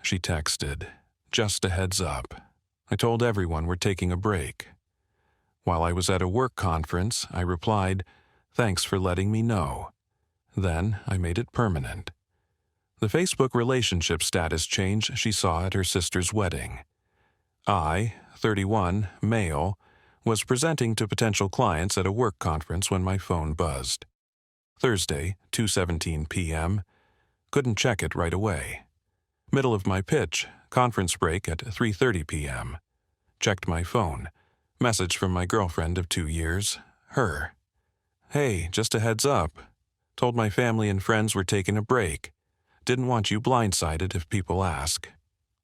She texted, "Just a heads up. I told everyone we're taking a break." While I was at a work conference, I replied, "Thanks for letting me know." Then I made it permanent. The Facebook relationship status change she saw at her sister's wedding. I, 31, male, was presenting to potential clients at a work conference when my phone buzzed. Thursday, 2:17 p.m. Couldn't check it right away. Middle of my pitch, conference break at 3:30 p.m. Checked my phone. Message from my girlfriend of 2 years, her. "Hey, just a heads up. Told my family and friends we're taking a break. Didn't want you blindsided if people ask.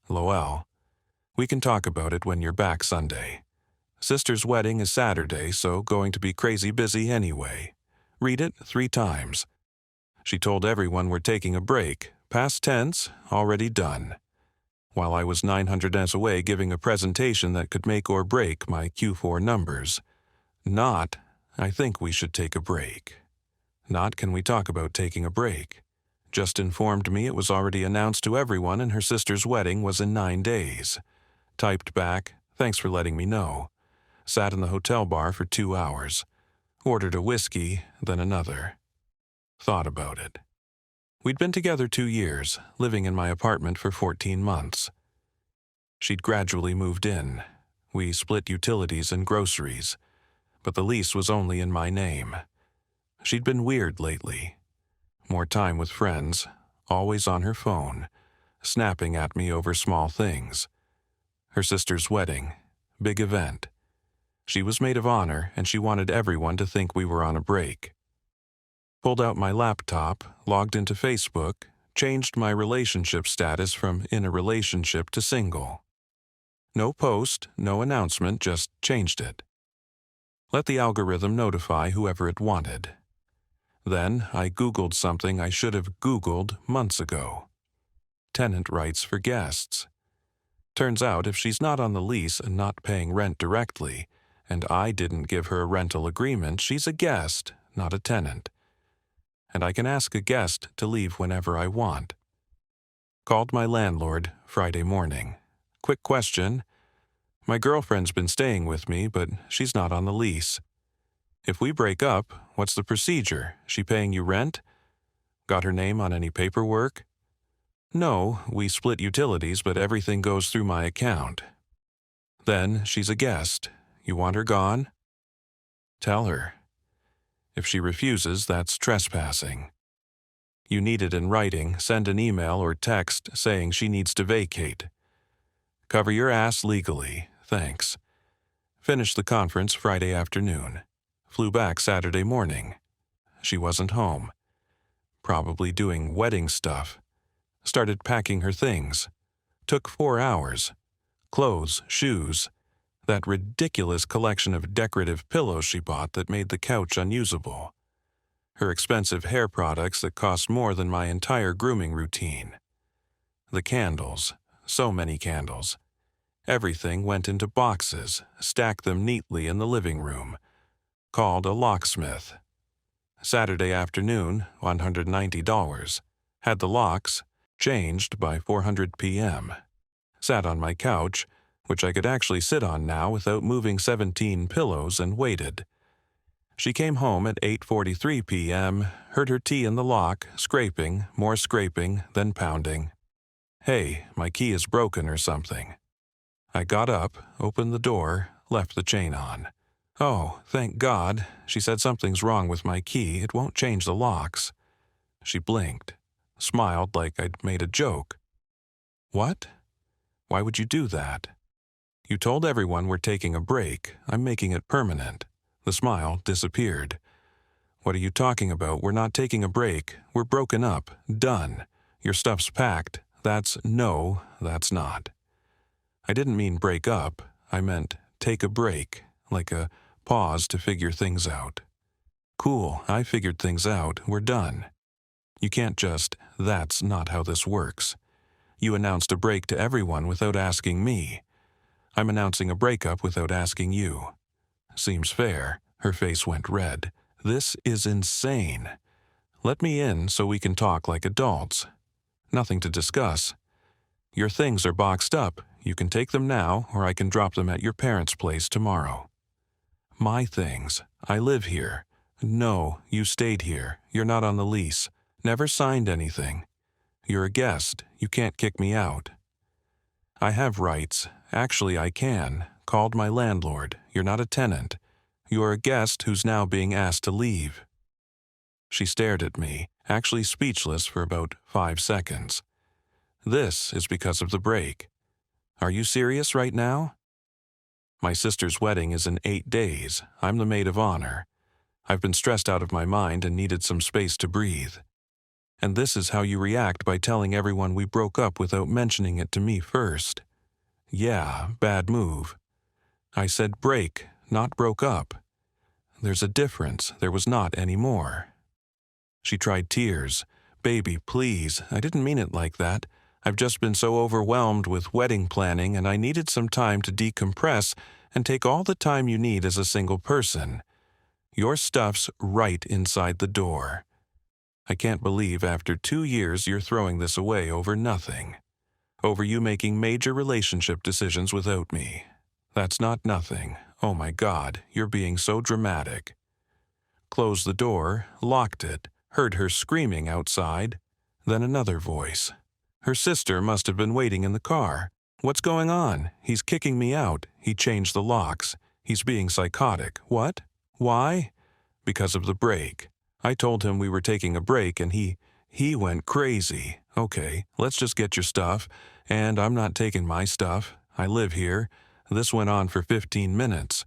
LOL. We can talk about it when you're back Sunday. Sister's wedding is Saturday, so going to be crazy busy anyway. Read it 3 times. She told everyone we're taking a break. Past tense, already done. While I was 900 S away giving a presentation that could make or break my Q4 numbers. Not, I think we should take a break. Not, can we talk about taking a break? Just informed me it was already announced to everyone and her sister's wedding was in 9 days. Typed back, "Thanks for letting me know." Sat in the hotel bar for 2 hours. Ordered a whiskey, then another. Thought about it. We'd been together 2 years, living in my apartment for 14 months. She'd gradually moved in. We split utilities and groceries, but the lease was only in my name. She'd been weird lately. More time with friends, always on her phone, snapping at me over small things. Her sister's wedding, big event. She was maid of honor and she wanted everyone to think we were on a break. Pulled out my laptop, logged into Facebook, changed my relationship status from in a relationship to single. No post, no announcement, just changed it. Let the algorithm notify whoever it wanted. Then I Googled something I should have Googled months ago. Tenant rights for guests. Turns out if she's not on the lease and not paying rent directly, and I didn't give her a rental agreement, she's a guest, not a tenant. And I can ask a guest to leave whenever I want. Called my landlord Friday morning. Quick question. My girlfriend's been staying with me, but she's not on the lease. If we break up, what's the procedure? She paying you rent? Got her name on any paperwork? No, we split utilities, but everything goes through my account. Then she's a guest. You want her gone? Tell her. If she refuses, that's trespassing. You need it in writing, send an email or text saying she needs to vacate. Cover your ass legally, thanks. Finished the conference Friday afternoon. Flew back Saturday morning. She wasn't home. Probably doing wedding stuff. Started packing her things. Took 4 hours. Clothes, shoes. That ridiculous collection of decorative pillows she bought that made the couch unusable. Her expensive hair products that cost more than my entire grooming routine. The candles. So many candles. Everything went into boxes, stacked them neatly in the living room. Called a locksmith. Saturday afternoon, $190. Had the locks, changed by 400 p.m. Sat on my couch, which I could actually sit on now without moving 17 pillows, and waited. She came home at 8:43 p.m., heard her tea in the lock, scraping, more scraping, then pounding. Hey, my key is broken or something. I got up, opened the door, left the chain on. Oh, thank God, she said something's wrong with my key, it won't change the locks. She blinked, smiled like I'd made a joke. What? Why would you do that? You told everyone we're taking a break, I'm making it permanent. The smile disappeared. What are you talking about? We're not taking a break, we're broken up, done. Your stuff's packed, that's not. I didn't mean break up, I meant take a break, like a pause to figure things out. Cool, I figured things out, we're done. You can't just, that's not how this works. You announced a break to everyone without asking me. I'm announcing a breakup without asking you. Seems fair. Her face went red. This is insane. Let me in so we can talk like adults. Nothing to discuss. Your things are boxed up. You can take them now, or I can drop them at your parents' place tomorrow. My things. I live here. No, you stayed here. You're not on the lease. Never signed anything. You're a guest. You can't kick me out. I have rights. Actually, I can. Called my landlord. You're not a tenant. You're a guest who's now being asked to leave. She stared at me, actually speechless for about 5 seconds. This is because of the break. Are you serious right now? My sister's wedding is in 8 days. I'm the maid of honor. I've been stressed out of my mind and needed some space to breathe. And this is how you react by telling everyone we broke up without mentioning it to me first. Yeah, bad move. I said break, not broke up. There's a difference. There was not anymore. She tried tears. Baby, please, I didn't mean it like that. I've just been so overwhelmed with wedding planning and I needed some time to decompress and take all the time you need as a single person. Your stuff's right inside the door. I can't believe after 2 years you're throwing this away over nothing. Over you making major relationship decisions without me. That's not nothing. Oh my God, you're being so dramatic. Closed the door, locked it, heard her screaming outside. Then another voice. Her sister must have been waiting in the car. What's going on? He's kicking me out. He changed the locks. He's being psychotic. What? Why? Because of the break. I told him we were taking a break and he went crazy. Okay, let's just get your stuff. And I'm not taking my stuff. I live here. This went on for 15 minutes.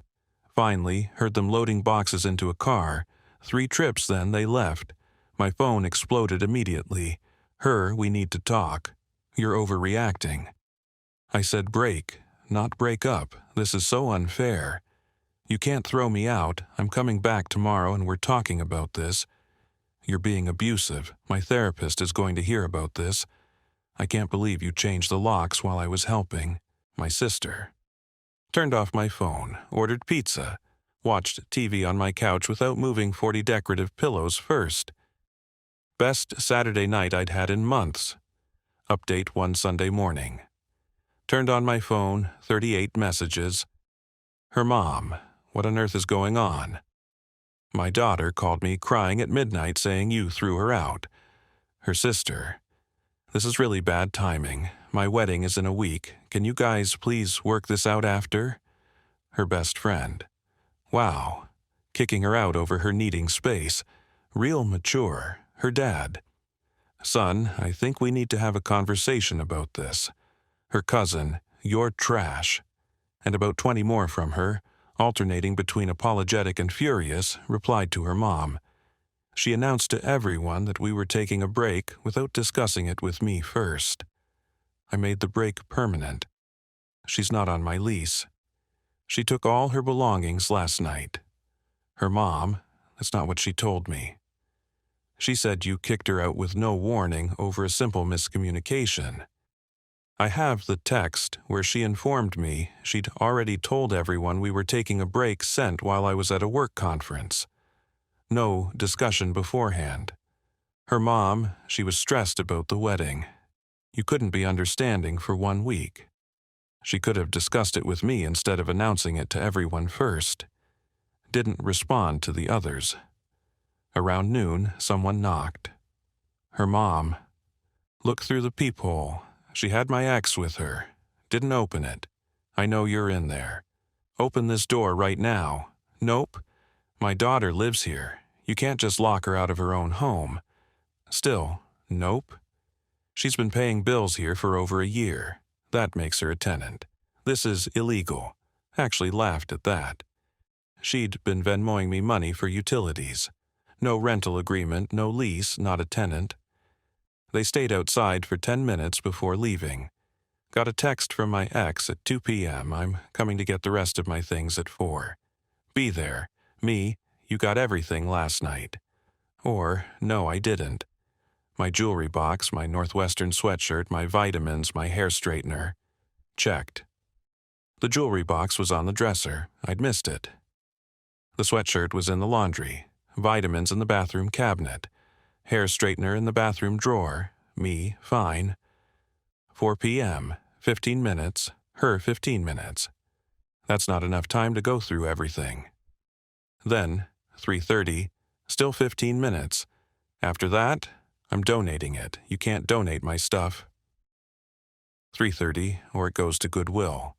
Finally, heard them loading boxes into a car. 3 trips then they left. My phone exploded immediately. We need to talk. You're overreacting. I said break, not break up. This is so unfair. You can't throw me out. I'm coming back tomorrow and we're talking about this. You're being abusive. My therapist is going to hear about this. I can't believe you changed the locks while I was helping. My sister. Turned off my phone, ordered pizza, watched TV on my couch without moving 40 decorative pillows first. Best Saturday night I'd had in months. Update one Sunday morning. Turned on my phone, 38 messages. Her mom. What on earth is going on? My daughter called me crying at midnight saying you threw her out. Her sister. This is really bad timing. My wedding is in a week. Can you guys please work this out after? Her best friend. Wow. Kicking her out over her needing space. Real mature. Her dad. Son, I think we need to have a conversation about this. Her cousin. You're trash. And about 20 more from her, alternating between apologetic and furious, replied to her mom. She announced to everyone that we were taking a break without discussing it with me first. I made the break permanent. She's not on my lease. She took all her belongings last night. Her mom, that's not what she told me. She said you kicked her out with no warning over a simple miscommunication. I have the text where she informed me she'd already told everyone we were taking a break sent while I was at a work conference. No discussion beforehand. Her mom, she was stressed about the wedding. You couldn't be understanding for 1 week. She could have discussed it with me instead of announcing it to everyone first. Didn't respond to the others. Around noon, someone knocked. Her mom. Looked through the peephole. She had my ex with her. Didn't open it. I know you're in there. Open this door right now. Nope. My daughter lives here. You can't just lock her out of her own home. Still, nope. She's been paying bills here for over a year. That makes her a tenant. This is illegal. Actually laughed at that. She'd been Venmoing me money for utilities. No rental agreement, no lease, not a tenant. They stayed outside for 10 minutes before leaving. Got a text from my ex at 2 p.m. I'm coming to get the rest of my things at 4. Be there. Me, you got everything last night. Or, no, I didn't. My jewelry box, my Northwestern sweatshirt, my vitamins, my hair straightener. Checked. The jewelry box was on the dresser. I'd missed it. The sweatshirt was in the laundry. Vitamins in the bathroom cabinet. Hair straightener in the bathroom drawer. Me, fine. 4 p.m., 15 minutes, her 15 minutes. That's not enough time to go through everything. Then, 3:30, still 15 minutes. After that, I'm donating it. You can't donate my stuff. 3:30, or it goes to Goodwill.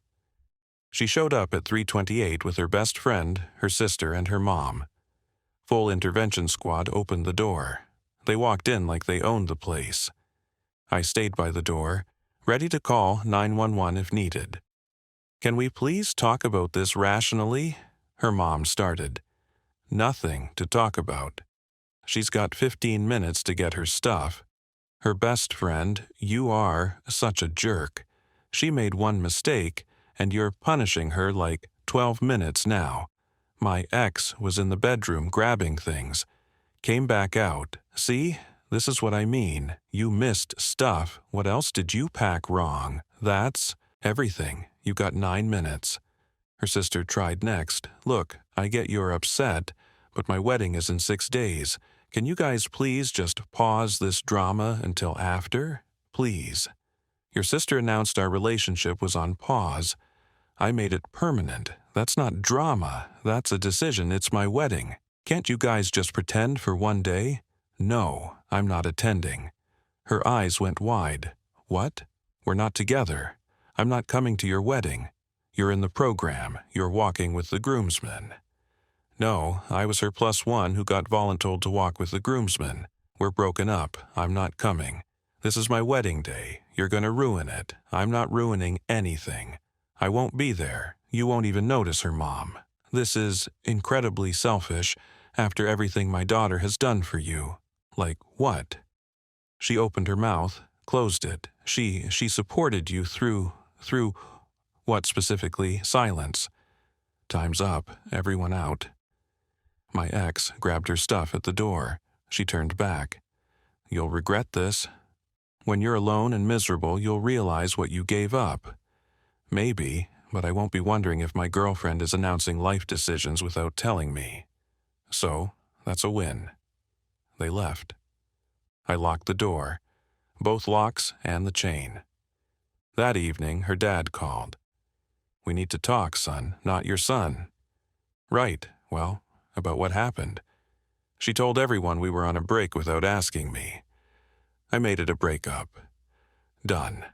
She showed up at 3:28 with her best friend, her sister, and her mom. Full intervention squad opened the door. They walked in like they owned the place. I stayed by the door, ready to call 911 if needed. "Can we please talk about this rationally?" her mom started. Nothing to talk about. She's got 15 minutes to get her stuff. Her best friend, you are such a jerk. She made one mistake, and you're punishing her like 12 minutes now. My ex was in the bedroom grabbing things. Came back out. See? This is what I mean. You missed stuff. What else did you pack wrong? That's everything. You got 9 minutes. Her sister tried next. "Look, I get you're upset, but my wedding is in 6 days. Can you guys please just pause this drama until after? Please." Your sister announced our relationship was on pause. I made it permanent. That's not drama. That's a decision. It's my wedding. Can't you guys just pretend for one day? No, I'm not attending. Her eyes went wide. What? We're not together. I'm not coming to your wedding. You're in the program. You're walking with the groomsmen. No, I was her +1 who got voluntold to walk with the groomsmen. We're broken up. I'm not coming. This is my wedding day. You're gonna ruin it. I'm not ruining anything. I won't be there. You won't even notice her mom. This is incredibly selfish after everything my daughter has done for you. Like what? She opened her mouth, closed it. She supported you through what specifically? Silence. Time's up. Everyone out. My ex grabbed her stuff at the door. She turned back. You'll regret this. When you're alone and miserable, you'll realize what you gave up. Maybe, but I won't be wondering if my girlfriend is announcing life decisions without telling me. So, that's a win. They left. I locked the door, both locks and the chain. That evening, her dad called. We need to talk, son, not your son. Right, well, about what happened. She told everyone we were on a break without asking me. I made it a breakup. Done.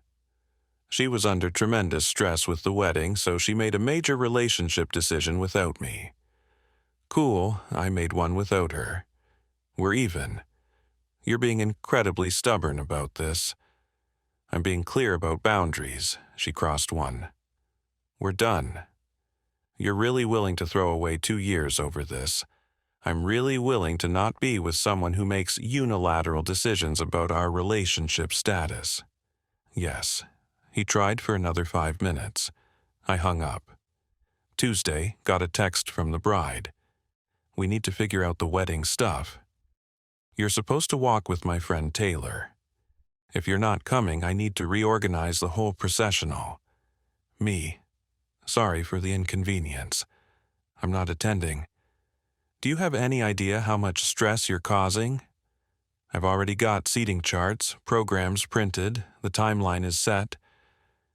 She was under tremendous stress with the wedding, so she made a major relationship decision without me. Cool, I made one without her. We're even. You're being incredibly stubborn about this. I'm being clear about boundaries. She crossed one. We're done. You're really willing to throw away 2 years over this. I'm really willing to not be with someone who makes unilateral decisions about our relationship status. Yes. He tried for another 5 minutes. I hung up. Tuesday, got a text from the bride. We need to figure out the wedding stuff. You're supposed to walk with my friend Taylor. If you're not coming, I need to reorganize the whole processional. Me. Sorry for the inconvenience. I'm not attending. Do you have any idea how much stress you're causing? I've already got seating charts, programs printed, the timeline is set.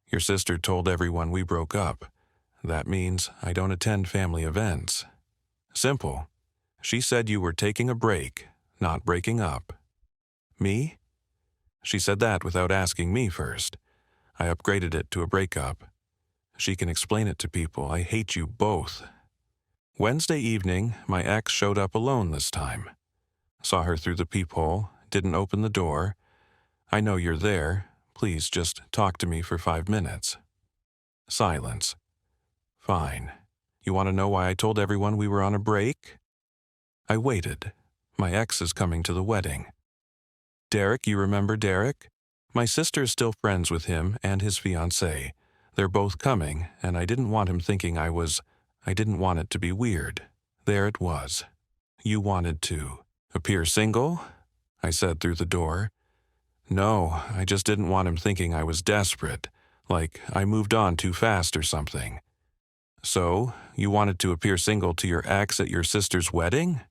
Your sister told everyone we broke up. That means I don't attend family events. Simple. She said you were taking a break, not breaking up. Me? She said that without asking me first. I upgraded it to a breakup. She can explain it to people. I hate you both. Wednesday evening, my ex showed up alone this time. Saw her through the peephole, didn't open the door. I know you're there. Please just talk to me for 5 minutes. Silence. Fine. You want to know why I told everyone we were on a break? I waited. My ex is coming to the wedding. Derek, you remember Derek? My sister is still friends with him and his fiancée. They're both coming, and I didn't want him thinking I didn't want it to be weird. There it was. You wanted to appear single? I said through the door. No, I just didn't want him thinking I was desperate, like I moved on too fast or something. So, you wanted to appear single to your ex at your sister's wedding?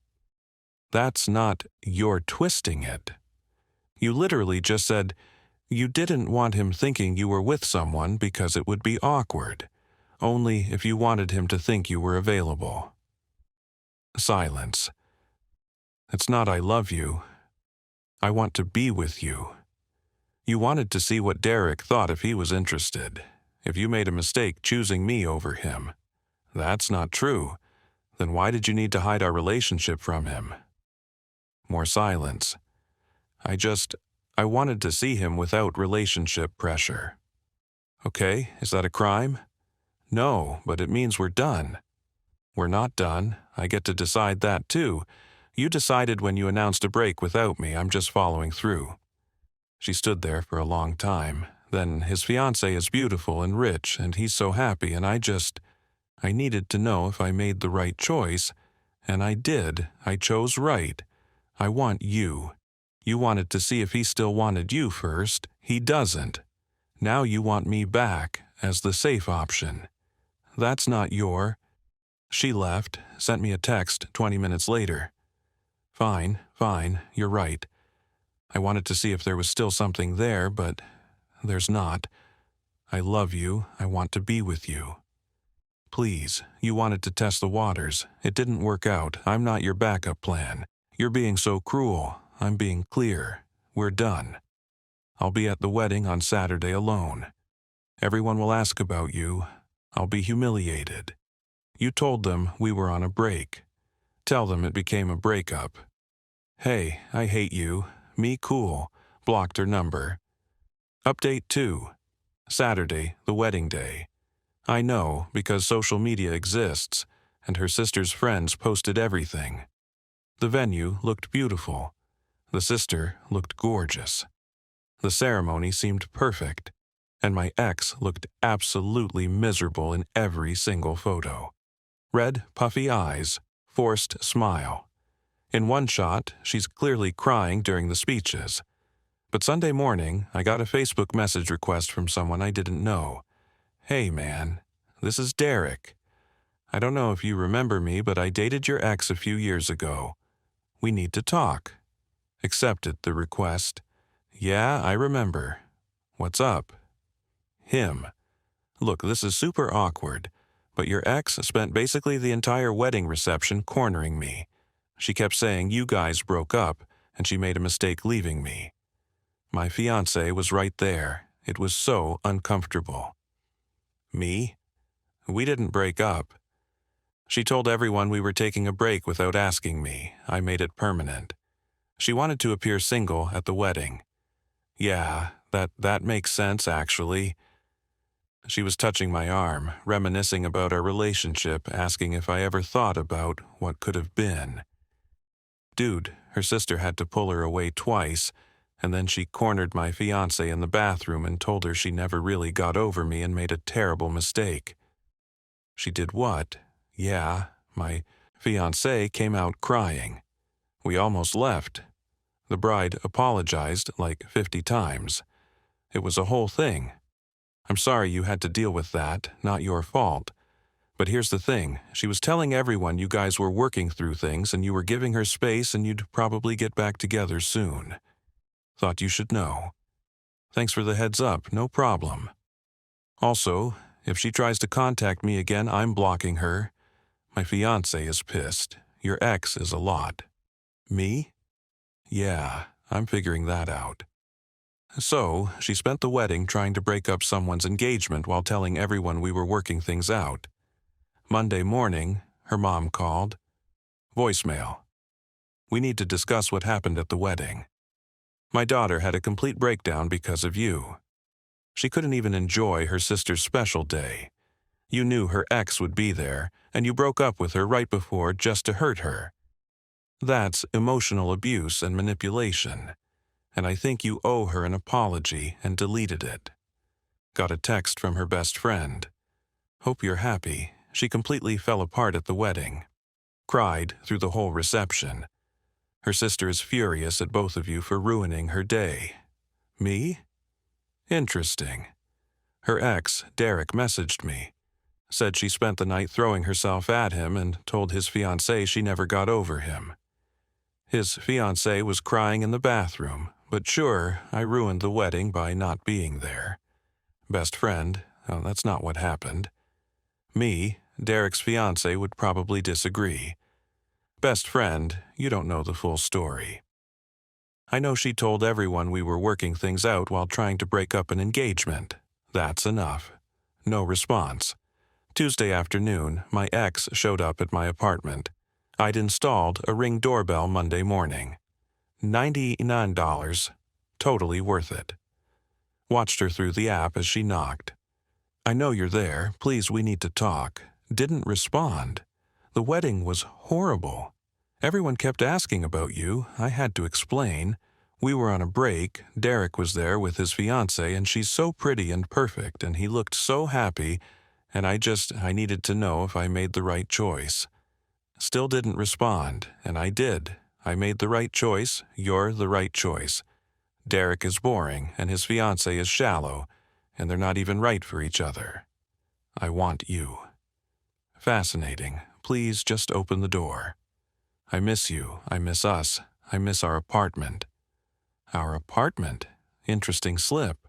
That's not you're twisting it. You literally just said, You didn't want him thinking you were with someone because it would be awkward, only if you wanted him to think you were available. Silence. It's not I love you. I want to be with you. You wanted to see what Derek thought if he was interested, if you made a mistake choosing me over him. That's not true. Then why did you need to hide our relationship from him? More silence. I wanted to see him without relationship pressure. Okay, is that a crime? No, but it means we're done. We're not done. I get to decide that too. You decided when you announced a break without me. I'm just following through. She stood there for a long time. Then his fiancée is beautiful and rich, and he's so happy, and I needed to know if I made the right choice, and I did. I chose right. I want you. You wanted to see if he still wanted you first. He doesn't. Now you want me back as the safe option. That's not your... She left, sent me a text 20 minutes later. Fine, you're right. I wanted to see if there was still something there, but there's not. I love you. I want to be with you. Please, you wanted to test the waters. It didn't work out. I'm not your backup plan. You're being so cruel. I'm being clear. We're done. I'll be at the wedding on Saturday alone. Everyone will ask about you. I'll be humiliated. You told them we were on a break. Tell them it became a breakup. Hey, I hate you. Me cool. Blocked her number. Update 2. Saturday, the wedding day. I know because social media exists, and her sister's friends posted everything. The venue looked beautiful. The sister looked gorgeous. The ceremony seemed perfect, and my ex looked absolutely miserable in every single photo. Red, puffy eyes, forced smile. In one shot, she's clearly crying during the speeches. But Sunday morning, I got a Facebook message request from someone I didn't know. Hey man, this is Derek. I don't know if you remember me, but I dated your ex a few years ago. We need to talk. Accepted the request. Yeah, I remember. What's up? Him. Look, this is super awkward, but your ex spent basically the entire wedding reception cornering me. She kept saying you guys broke up, and she made a mistake leaving me. My fiancé was right there. It was so uncomfortable. Me? We didn't break up. She told everyone we were taking a break without asking me. I made it permanent. She wanted to appear single at the wedding. Yeah, that makes sense, actually. She was touching my arm, reminiscing about our relationship, asking if I ever thought about what could have been. Dude, her sister had to pull her away twice, and then she cornered my fiancé in the bathroom and told her she never really got over me and made a terrible mistake. She did what? Yeah, my fiancé came out crying. We almost left. The bride apologized like 50 times. It was a whole thing. I'm sorry you had to deal with that, not your fault. But here's the thing, she was telling everyone you guys were working through things and you were giving her space and you'd probably get back together soon. Thought you should know. Thanks for the heads up, no problem. Also, if she tries to contact me again, I'm blocking her. My fiancé is pissed. Your ex is a lot. Me? Yeah, I'm figuring that out. So, she spent the wedding trying to break up someone's engagement while telling everyone we were working things out. Monday morning, her mom called. Voicemail. We need to discuss what happened at the wedding. My daughter had a complete breakdown because of you. She couldn't even enjoy her sister's special day. You knew her ex would be there, and you broke up with her right before just to hurt her. That's emotional abuse and manipulation, and I think you owe her an apology and deleted it. Got a text from her best friend. Hope you're happy. She completely fell apart at the wedding. Cried through the whole reception. Her sister is furious at both of you for ruining her day. Me? Interesting. Her ex, Derek, messaged me. Said she spent the night throwing herself at him and told his fiancée she never got over him. His fiancée was crying in the bathroom, but sure, I ruined the wedding by not being there. Best friend, oh, that's not what happened. Me, Derek's fiancé, would probably disagree. Best friend, you don't know the full story. I know she told everyone we were working things out while trying to break up an engagement. That's enough. No response. Tuesday afternoon, my ex showed up at my apartment. I'd installed a Ring doorbell Monday morning. $99. Totally worth it. Watched her through the app as she knocked. I know you're there. Please, we need to talk. Didn't respond. The wedding was horrible. Everyone kept asking about you. I had to explain. We were on a break. Derek was there with his fiancée, and she's so pretty and perfect, and he looked so happy, and I needed to know if I made the right choice. Still didn't respond, and I did. I made the right choice. You're the right choice. Derek is boring, and his fiancée is shallow, and they're not even right for each other. I want you. Fascinating. Please just open the door. I miss you. I miss us. I miss our apartment. Our apartment? Interesting slip.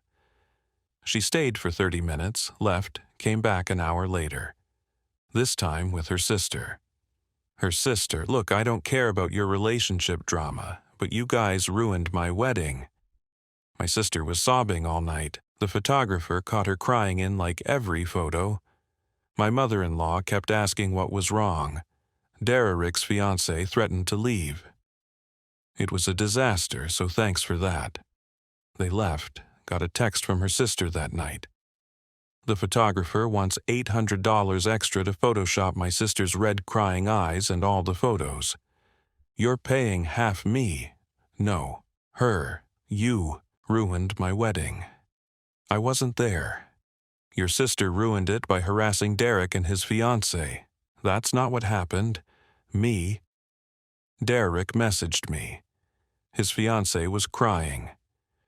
She stayed for 30 minutes, left, came back an hour later. This time with her sister. Her sister, look, I don't care about your relationship drama, but you guys ruined my wedding. My sister was sobbing all night. The photographer caught her crying in like every photo. My mother-in-law kept asking what was wrong. Derek's fiancé threatened to leave. It was a disaster, so thanks for that. They left, got a text from her sister that night. The photographer wants $800 extra to Photoshop my sister's red crying eyes and all the photos. You're paying half me. No, her, you, ruined my wedding. I wasn't there. Your sister ruined it by harassing Derek and his fiancée. That's not what happened. Me. Derek messaged me. His fiancée was crying.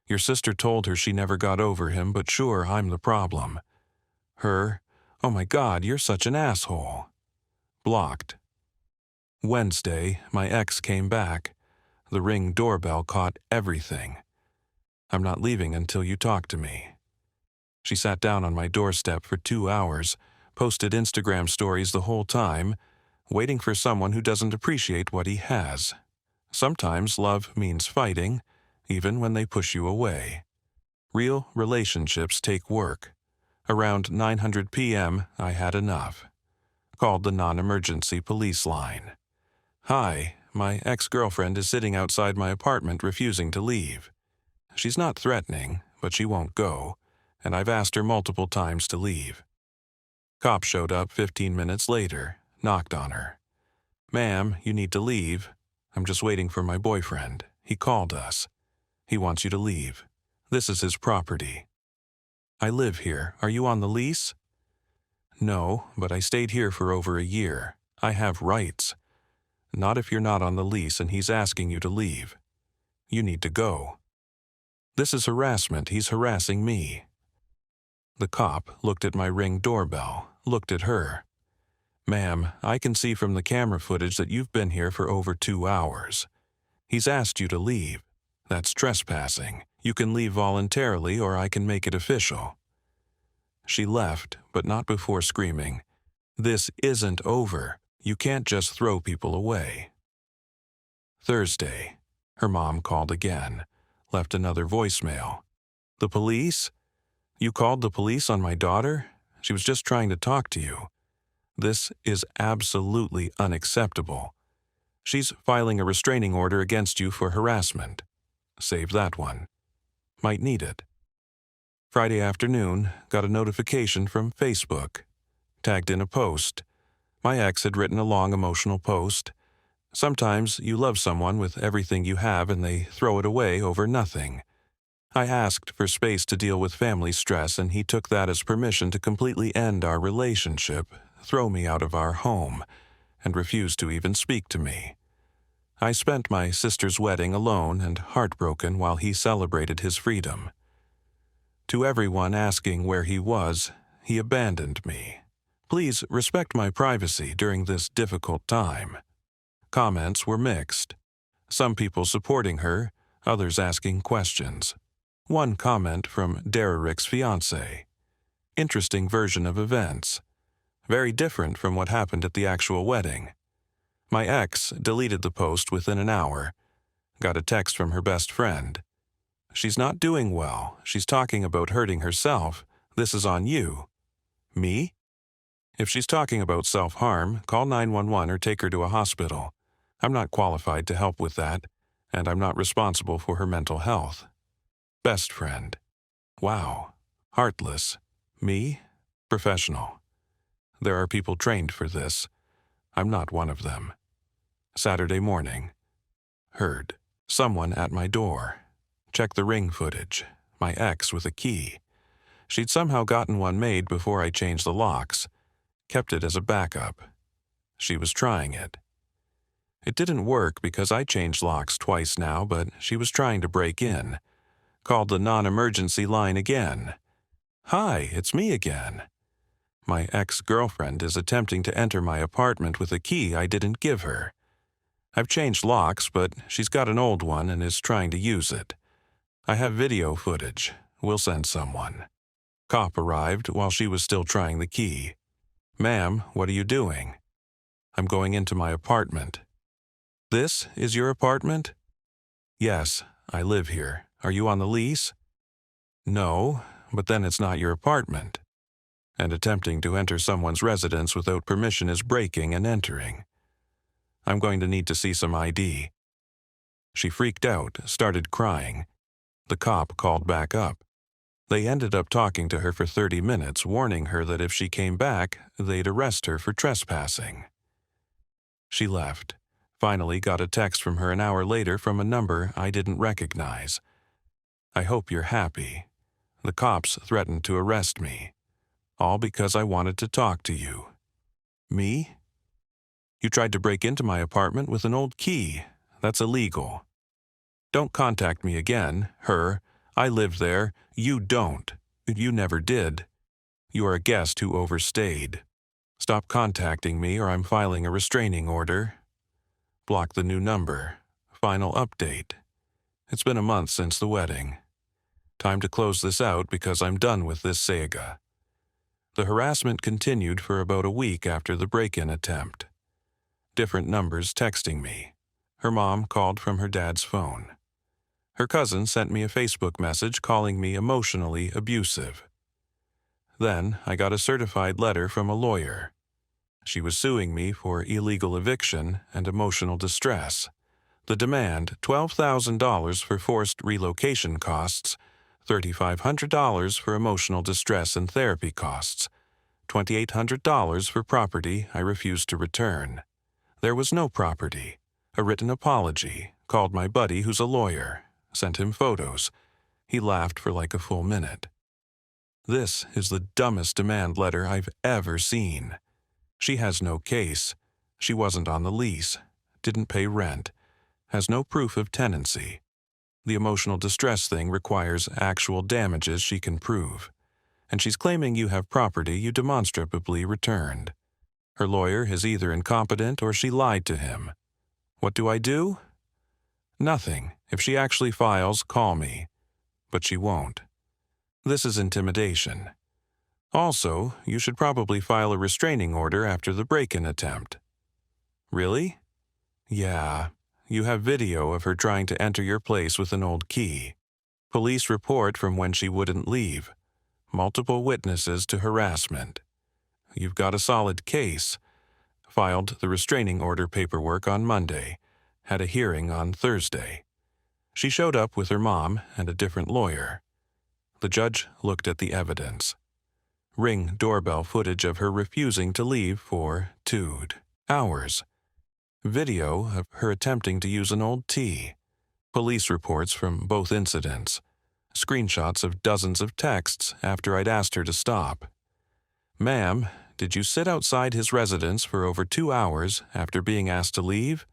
Your sister told her she never got over him, but sure, I'm the problem. Her, oh my God, you're such an asshole. Blocked. Wednesday, my ex came back. The Ring doorbell caught everything. I'm not leaving until you talk to me. She sat down on my doorstep for 2 hours, posted Instagram stories the whole time, waiting for someone who doesn't appreciate what he has. Sometimes love means fighting, even when they push you away. Real relationships take work. Around 9:00 p.m., I had enough. Called the non-emergency police line. Hi, my ex-girlfriend is sitting outside my apartment refusing to leave. She's not threatening, but she won't go, and I've asked her multiple times to leave. Cop showed up 15 minutes later, knocked on her. Ma'am, you need to leave. I'm just waiting for my boyfriend. He called us. He wants you to leave. This is his property. I live here. Are you on the lease? No, but I stayed here for over a year. I have rights. Not if you're not on the lease and he's asking you to leave. You need to go. This is harassment. He's harassing me. The cop looked at my Ring doorbell, looked at her. Ma'am, I can see from the camera footage that you've been here for over 2 hours. He's asked you to leave. That's trespassing. You can leave voluntarily or I can make it official. She left, but not before screaming, "This isn't over. You can't just throw people away." Thursday, her mom called again, left another voicemail. The police? You called the police on my daughter? She was just trying to talk to you. This is absolutely unacceptable. She's filing a restraining order against you for harassment. Save that one. Might need it. Friday afternoon, got a notification from Facebook. Tagged in a post. My ex had written a long emotional post. Sometimes you love someone with everything you have and they throw it away over nothing. I asked for space to deal with family stress and he took that as permission to completely end our relationship, throw me out of our home, and refused to even speak to me. I spent my sister's wedding alone and heartbroken while he celebrated his freedom. To everyone asking where he was, he abandoned me. Please respect my privacy during this difficult time. Comments were mixed. Some people supporting her, others asking questions. One comment from Derek's fiancé. Interesting version of events. Very different from what happened at the actual wedding. My ex deleted the post within an hour. Got a text from her best friend. She's not doing well. She's talking about hurting herself. This is on you. Me? If she's talking about self-harm, call 911 or take her to a hospital. I'm not qualified to help with that, and I'm not responsible for her mental health. Best friend. Wow. Heartless. Me? Professional. There are people trained for this. I'm not one of them. Saturday morning. Heard. Someone at my door. Check the ring footage. My ex with a key. She'd somehow gotten one made before I changed the locks. Kept it as a backup. She was trying it. It didn't work because I changed locks twice now, but she was trying to break in. Called the non-emergency line again. Hi, it's me again. My ex-girlfriend is attempting to enter my apartment with a key I didn't give her. I've changed locks, but she's got an old one and is trying to use it. I have video footage. We'll send someone. Cop arrived while she was still trying the key. Ma'am, what are you doing? I'm going into my apartment. This is your apartment? Yes, I live here. Are you on the lease? No, but then it's not your apartment. And attempting to enter someone's residence without permission is breaking and entering. I'm going to need to see some ID. She freaked out, started crying. The cop called back up. They ended up talking to her for 30 minutes, warning her that if she came back, they'd arrest her for trespassing. She left. Finally got a text from her an hour later from a number I didn't recognize. I hope you're happy. The cops threatened to arrest me. All because I wanted to talk to you. Me? You tried to break into my apartment with an old key. That's illegal. Don't contact me again, her. I live there. You don't. You never did. You are a guest who overstayed. Stop contacting me or I'm filing a restraining order. Block the new number. Final update. It's been a month since the wedding. Time to close this out because I'm done with this saga. The harassment continued for about a week after the break-in attempt. Different numbers texting me. Her mom called from her dad's phone. Her cousin sent me a Facebook message calling me emotionally abusive. Then I got a certified letter from a lawyer. She was suing me for illegal eviction and emotional distress. The demand, $12,000 for forced relocation costs, $3,500 for emotional distress and therapy costs, $2,800 for property I refused to return. There was no property. A written apology. Called my buddy who's a lawyer. Sent him photos. He laughed for like a full minute. This is the dumbest demand letter I've ever seen. She has no case. She wasn't on the lease. Didn't pay rent. Has no proof of tenancy. The emotional distress thing requires actual damages she can prove. And she's claiming you have property you demonstrably returned. Her lawyer is either incompetent or she lied to him. What do I do? Nothing. If she actually files, call me. But she won't. This is intimidation. Also, you should probably file a restraining order after the break-in attempt. Really? Yeah. You have video of her trying to enter your place with an old key. Police report from when she wouldn't leave. Multiple witnesses to harassment. You've got a solid case. Filed the restraining order paperwork on Monday. Had a hearing on Thursday. She showed up with her mom and a different lawyer. The judge looked at the evidence. Ring doorbell footage of her refusing to leave for 2 hours. Video of her attempting to use an old tea. Police reports from both incidents. Screenshots of dozens of texts after I'd asked her to stop. Ma'am, did you sit outside his residence for over 2 hours after being asked to leave?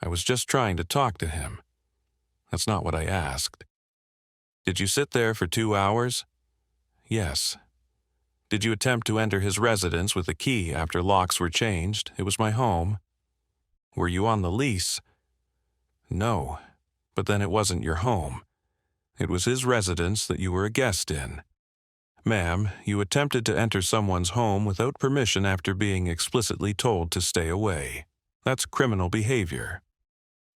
I was just trying to talk to him. That's not what I asked. Did you sit there for 2 hours? Yes. Did you attempt to enter his residence with a key after locks were changed? It was my home. Were you on the lease? No. but then it wasn't your home. It was his residence that you were a guest in. Ma'am, you attempted to enter someone's home without permission after being explicitly told to stay away. That's criminal behavior.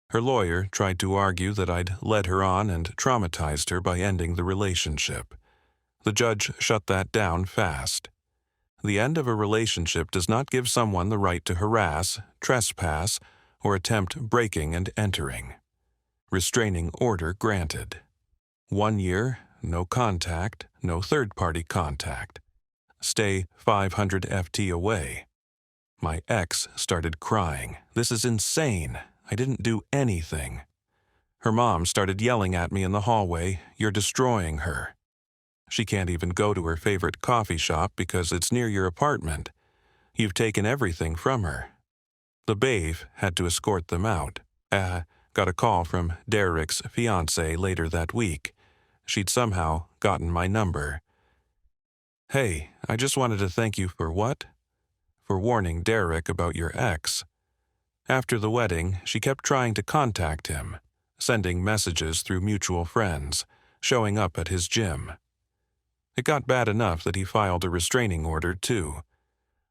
Her lawyer tried to argue that I'd led her on and traumatized her by ending the relationship. The judge shut that down fast. The end of a relationship does not give someone the right to harass, trespass, or attempt breaking and entering. Restraining order granted. 1 year, no contact, no third-party contact. Stay 500 FT away. My ex started crying. This is insane. I didn't do anything. Her mom started yelling at me in the hallway, "You're destroying her." She can't even go to her favorite coffee shop because it's near your apartment. You've taken everything from her. The babe had to escort them out. Got a call from Derek's fiancée later that week. She'd somehow gotten my number. "Hey, I just wanted to thank you for what?" "For warning Derek about your ex." After the wedding, she kept trying to contact him, sending messages through mutual friends, showing up at his gym. It got bad enough that he filed a restraining order, too.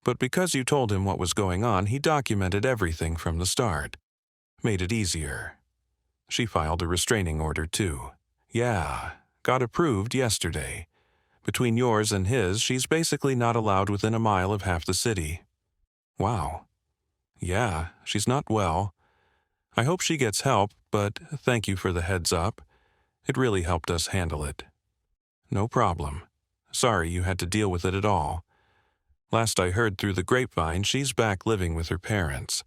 But because you told him what was going on, he documented everything from the start. Made it easier. She filed a restraining order, too. Yeah, got approved yesterday. Between yours and his, she's basically not allowed within a mile of half the city. Wow. Yeah, she's not well. I hope she gets help, but thank you for the heads up. It really helped us handle it. No problem. Sorry you had to deal with it at all. Last I heard through the grapevine, she's back living with her parents.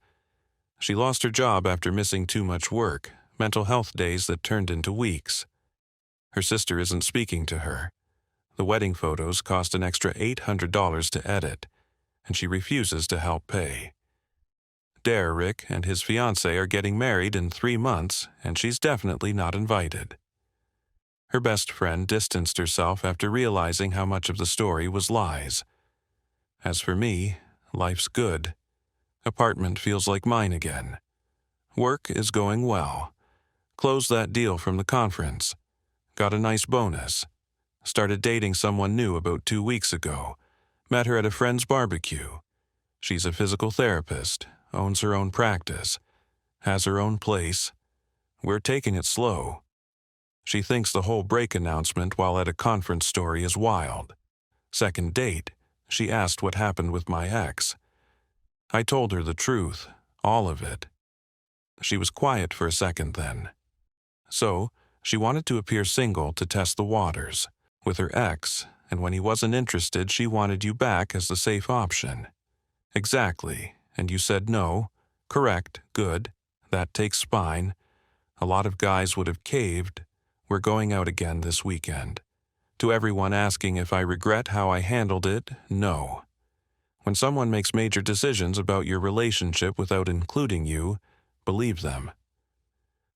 She lost her job after missing too much work, mental health days that turned into weeks. Her sister isn't speaking to her. The wedding photos cost an extra $800 to edit, and she refuses to help pay. Derek and his fiancée are getting married in 3 months, and she's definitely not invited. Her best friend distanced herself after realizing how much of the story was lies. As for me, life's good. Apartment feels like mine again. Work is going well. Closed that deal from the conference. Got a nice bonus. Started dating someone new about 2 weeks ago. Met her at a friend's barbecue. She's a physical therapist, owns her own practice, has her own place. We're taking it slow. She thinks the whole break announcement while at a conference story is wild. Second date, she asked what happened with my ex. I told her the truth, all of it. She was quiet for a second then. So, she wanted to appear single to test the waters with her ex, and when he wasn't interested, she wanted you back as the safe option. Exactly, and you said no. Correct, good. That takes spine. A lot of guys would have caved. We're going out again this weekend. To everyone asking if I regret how I handled it, no. When someone makes major decisions about your relationship without including you, believe them.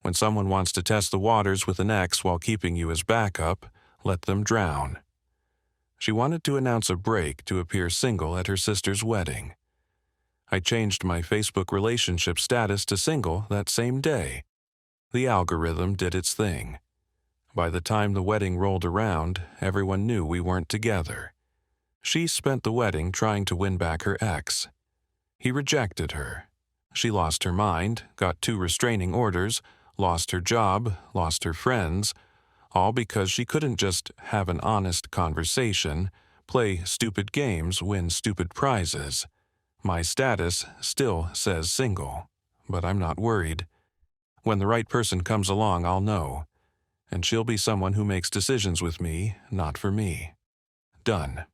When someone wants to test the waters with an ex while keeping you as backup, let them drown. She wanted to announce a break to appear single at her sister's wedding. I changed my Facebook relationship status to single that same day. The algorithm did its thing. By the time the wedding rolled around, everyone knew we weren't together. She spent the wedding trying to win back her ex. He rejected her. She lost her mind, got 2 restraining orders, lost her job, lost her friends, all because she couldn't just have an honest conversation, play stupid games, win stupid prizes. My status still says single, but I'm not worried. When the right person comes along, I'll know. And she'll be someone who makes decisions with me, not for me. Done.